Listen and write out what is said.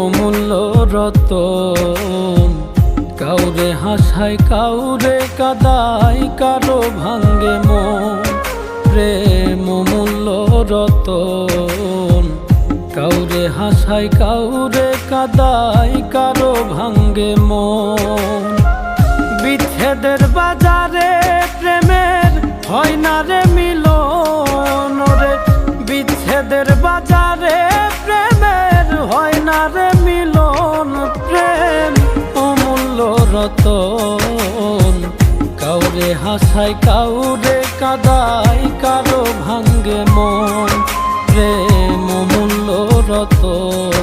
অমূল্য রতন। কাউরে হাসায় কাউরে কাদায়, কারো ভাঙ্গে মন। প্রেম অমূল্য রতন, কাউরে হাসায় কাউরে কাদায়, কারো ভাঙ্গে মন। বিচ্ছেদের বাজারে প্রেমের হয় না রে মিলন রে। বিচ্ছেদের বাজারে প্রেমের হয় না রে মিলন। প্রেম অমূল্য রতন, কাউরে হাসায় কাউরে কাদায়, কারো ভাঙ্গে মন। প্রেম অমূল্য রতন।